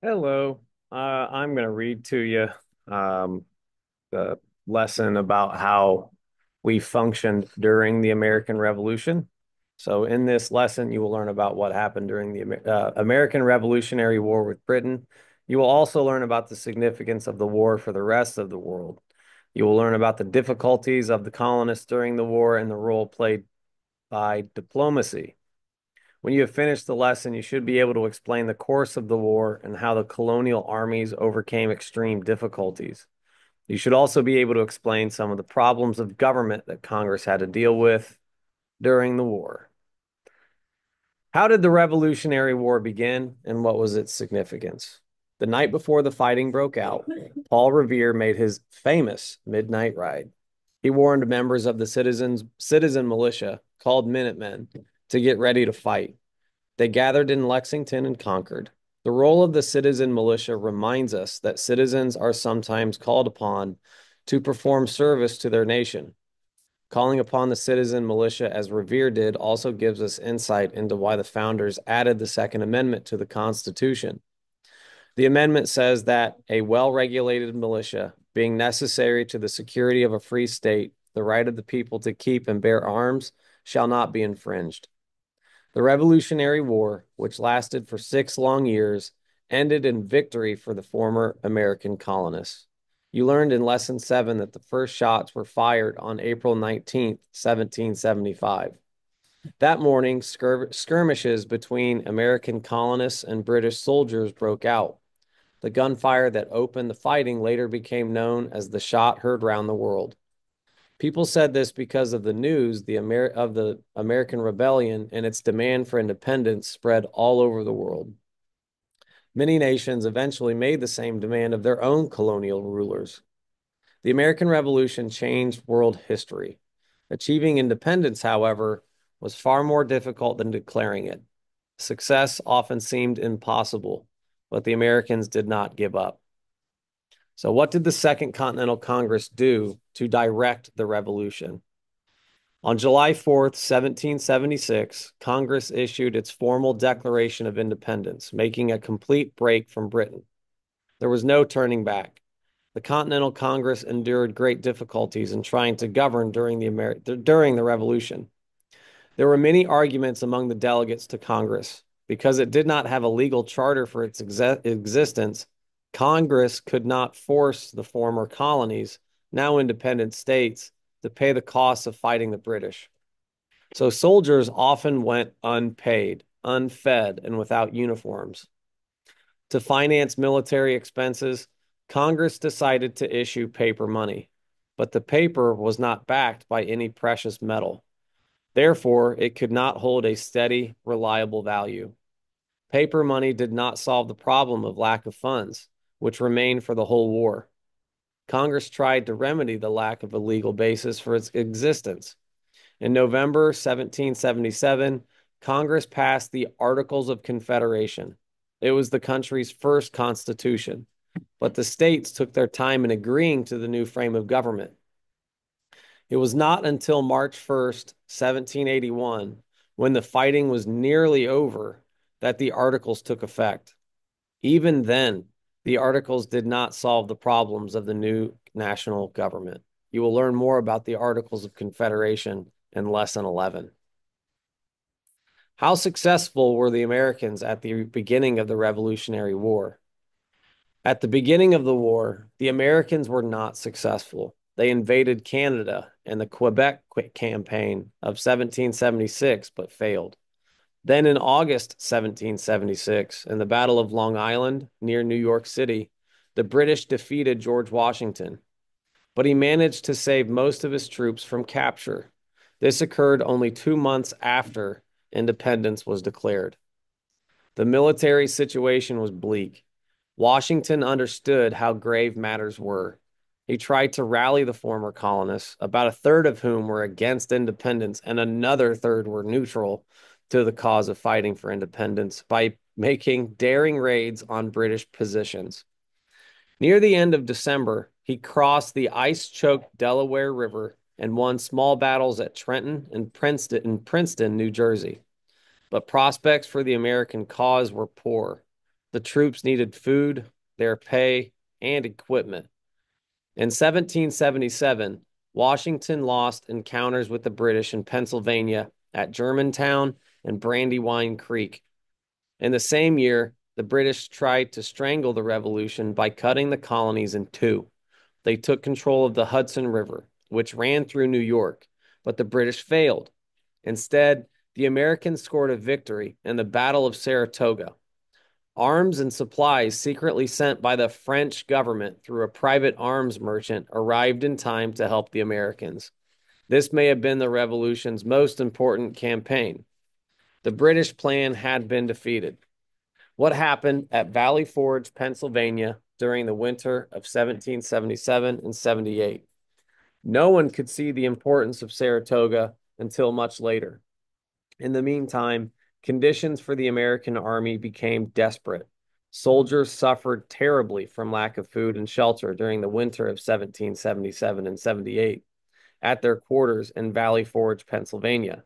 Hello. I'm going to read to you um, the lesson about how we functioned during the American Revolution. So, in this lesson, you will learn about what happened during the American Revolutionary War with Britain. You will also learn about the significance of the war for the rest of the world. You will learn about the difficulties of the colonists during the war and the role played by diplomacy. When you have finished the lesson, you should be able to explain the course of the war and how the colonial armies overcame extreme difficulties. You should also be able to explain some of the problems of government that Congress had to deal with during the war. How did the Revolutionary War begin and what was its significance? The night before the fighting broke out, Paul Revere made his famous midnight ride. He warned members of the citizen militia, called Minutemen, to get ready to fight. They gathered in Lexington and conquered. The role of the citizen militia reminds us that citizens are sometimes called upon to perform service to their nation. Calling upon the citizen militia as Revere did also gives us insight into why the founders added the Second Amendment to the Constitution. The amendment says that a well-regulated militia, being necessary to the security of a free state, the right of the people to keep and bear arms, shall not be infringed. The Revolutionary War, which lasted for 6 long years, ended in victory for the former American colonists. You learned in Lesson 7 that the first shots were fired on April 19th, 1775. That morning, skirmishes between American colonists and British soldiers broke out. The gunfire that opened the fighting later became known as the shot heard round the world. People said this because of the news of the American Rebellion and its demand for independence spread all over the world. Many nations eventually made the same demand of their own colonial rulers. The American Revolution changed world history. Achieving independence, however, was far more difficult than declaring it. Success often seemed impossible, but the Americans did not give up. So, what did the Second Continental Congress do to direct the revolution? On July 4th, 1776, Congress issued its formal Declaration of Independence, making a complete break from Britain. There was no turning back. The Continental Congress endured great difficulties in trying to govern during the Revolution. There were many arguments among the delegates to Congress. Because it did not have a legal charter for its existence, Congress could not force the former colonies, now independent states, to pay the costs of fighting the British. So soldiers often went unpaid, unfed, and without uniforms. To finance military expenses, Congress decided to issue paper money, but the paper was not backed by any precious metal. Therefore, it could not hold a steady, reliable value. Paper money did not solve the problem of lack of funds, which remained for the whole war. Congress tried to remedy the lack of a legal basis for its existence. In November 1777, Congress passed the Articles of Confederation. It was the country's first constitution, but the states took their time in agreeing to the new frame of government. It was not until March 1st, 1781, when the fighting was nearly over, that the Articles took effect. Even then, the Articles did not solve the problems of the new national government. You will learn more about the Articles of Confederation in Lesson 11. How successful were the Americans at the beginning of the Revolutionary War? At the beginning of the war, the Americans were not successful. They invaded Canada in the Quebec campaign of 1776, but failed. Then in August 1776, in the Battle of Long Island near New York City, the British defeated George Washington, but he managed to save most of his troops from capture. This occurred only 2 months after independence was declared. The military situation was bleak. Washington understood how grave matters were. He tried to rally the former colonists, about a third of whom were against independence and another third were neutral to the cause of fighting for independence, by making daring raids on British positions. Near the end of December, he crossed the ice-choked Delaware River and won small battles at Trenton and Princeton, New Jersey. But prospects for the American cause were poor. The troops needed food, their pay, and equipment. In 1777, Washington lost encounters with the British in Pennsylvania at Germantown and Brandywine Creek. In the same year, the British tried to strangle the revolution by cutting the colonies in two. They took control of the Hudson River, which ran through New York, but the British failed. Instead, the Americans scored a victory in the Battle of Saratoga. Arms and supplies secretly sent by the French government through a private arms merchant arrived in time to help the Americans. This may have been the revolution's most important campaign. The British plan had been defeated. What happened at Valley Forge, Pennsylvania during the winter of 1777 and 78? No one could see the importance of Saratoga until much later. In the meantime, conditions for the American army became desperate. Soldiers suffered terribly from lack of food and shelter during the winter of 1777 and 78 at their quarters in Valley Forge, Pennsylvania.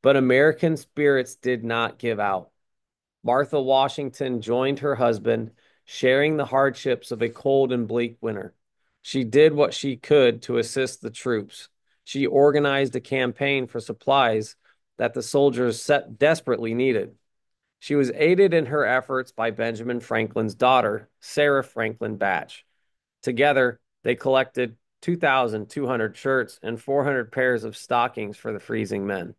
But American spirits did not give out. Martha Washington joined her husband, sharing the hardships of a cold and bleak winter. She did what she could to assist the troops. She organized a campaign for supplies that the soldiers desperately needed. She was aided in her efforts by Benjamin Franklin's daughter, Sarah Franklin Batch. Together, they collected 2,200 shirts and 400 pairs of stockings for the freezing men.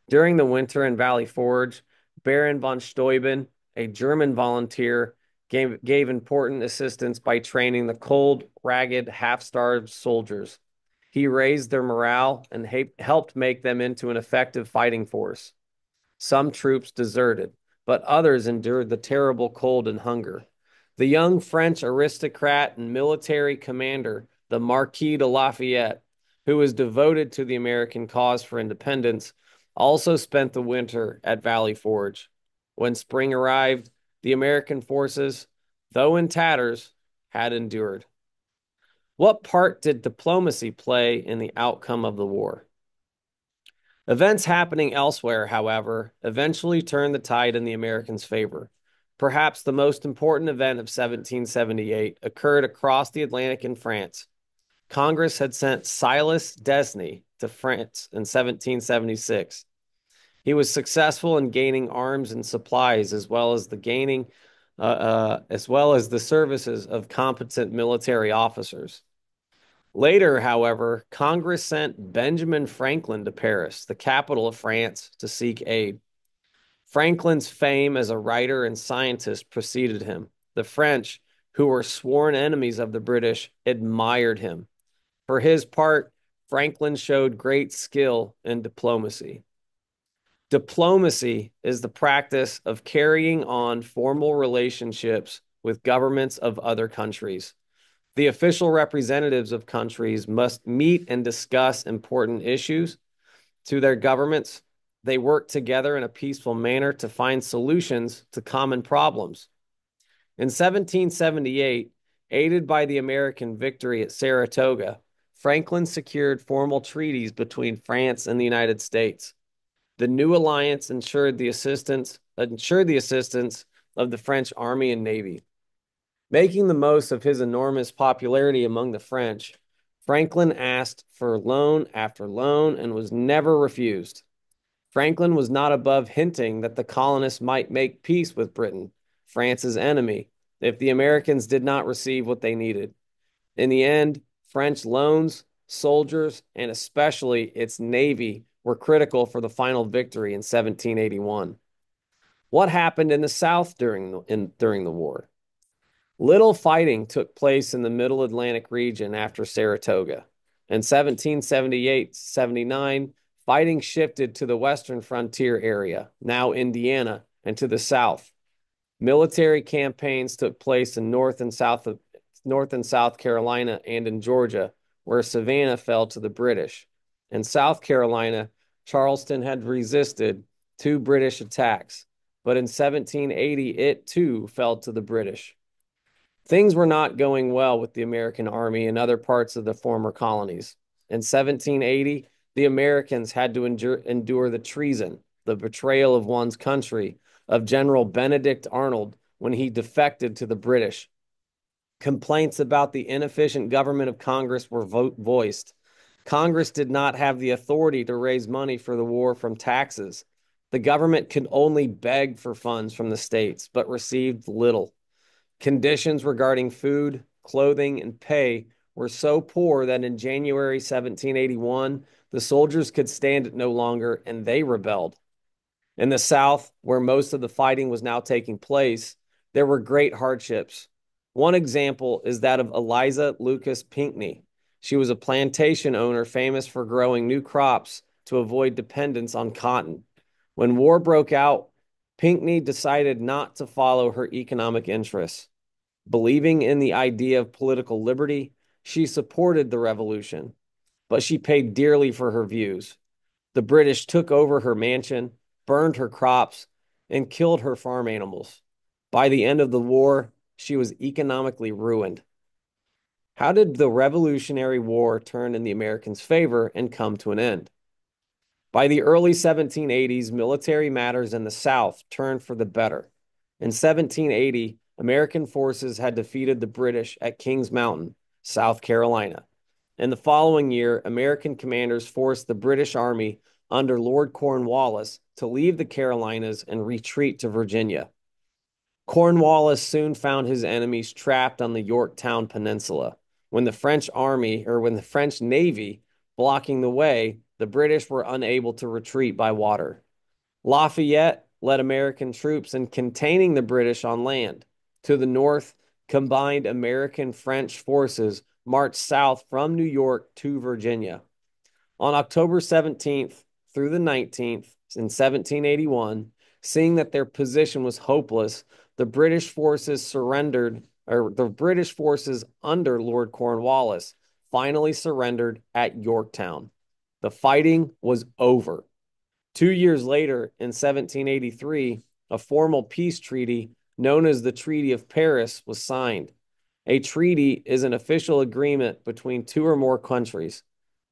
During the winter in Valley Forge, Baron von Steuben, a German volunteer, gave important assistance by training the cold, ragged, half-starved soldiers. He raised their morale and helped make them into an effective fighting force. Some troops deserted, but others endured the terrible cold and hunger. The young French aristocrat and military commander, the Marquis de Lafayette, who was devoted to the American cause for independence, also spent the winter at Valley Forge. When spring arrived, the American forces, though in tatters, had endured. What part did diplomacy play in the outcome of the war? Events happening elsewhere, however, eventually turned the tide in the Americans' favor. Perhaps the most important event of 1778 occurred across the Atlantic in France. Congress had sent Silas Desney to France in 1776. He was successful in gaining arms and supplies, as well as the services of competent military officers. Later, however, Congress sent Benjamin Franklin to Paris, the capital of France, to seek aid. Franklin's fame as a writer and scientist preceded him. The French, who were sworn enemies of the British, admired him. For his part, Franklin showed great skill in diplomacy. Diplomacy is the practice of carrying on formal relationships with governments of other countries. The official representatives of countries must meet and discuss important issues to their governments. They work together in a peaceful manner to find solutions to common problems. In 1778, aided by the American victory at Saratoga, Franklin secured formal treaties between France and the United States. The new alliance ensured the assistance of the French army and navy. Making the most of his enormous popularity among the French, Franklin asked for loan after loan and was never refused. Franklin was not above hinting that the colonists might make peace with Britain, France's enemy, if the Americans did not receive what they needed. In the end, French loans, soldiers, and especially its navy were critical for the final victory in 1781. What happened in the South during the war? Little fighting took place in the Middle Atlantic region after Saratoga. In 1778-79, fighting shifted to the western frontier area, now Indiana, and to the south. Military campaigns took place in North and South Carolina and in Georgia, where Savannah fell to the British. In South Carolina, Charleston had resisted two British attacks, but in 1780 it too fell to the British. Things were not going well with the American army in other parts of the former colonies. In 1780, the Americans had to endure the treason, the betrayal of one's country, of General Benedict Arnold, when he defected to the British. Complaints about the inefficient government of Congress were voiced. Congress did not have the authority to raise money for the war from taxes. The government could only beg for funds from the states, but received little. Conditions regarding food, clothing, and pay were so poor that in January 1781, the soldiers could stand it no longer and they rebelled. In the South, where most of the fighting was now taking place, there were great hardships. One example is that of Eliza Lucas Pinckney. She was a plantation owner famous for growing new crops to avoid dependence on cotton. When war broke out, Pinckney decided not to follow her economic interests. Believing in the idea of political liberty, she supported the revolution, but she paid dearly for her views. The British took over her mansion, burned her crops, and killed her farm animals. By the end of the war, she was economically ruined. How did the Revolutionary War turn in the Americans' favor and come to an end? By the early 1780s, military matters in the South turned for the better. In 1780, American forces had defeated the British at Kings Mountain, South Carolina. In the following year, American commanders forced the British Army under Lord Cornwallis to leave the Carolinas and retreat to Virginia. Cornwallis soon found his enemies trapped on the Yorktown Peninsula. When the French Navy blocking the way, the British were unable to retreat by water. Lafayette led American troops in containing the British on land. To the north, combined American-French forces marched south from New York to Virginia. On October 17th through the 19th in 1781, seeing that their position was hopeless, the British forces under Lord Cornwallis finally surrendered at Yorktown. The fighting was over. 2 years later, in 1783, a formal peace treaty known as the Treaty of Paris was signed. A treaty is an official agreement between two or more countries.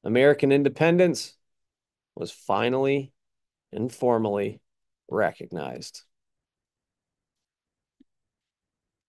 American independence was finally and formally recognized.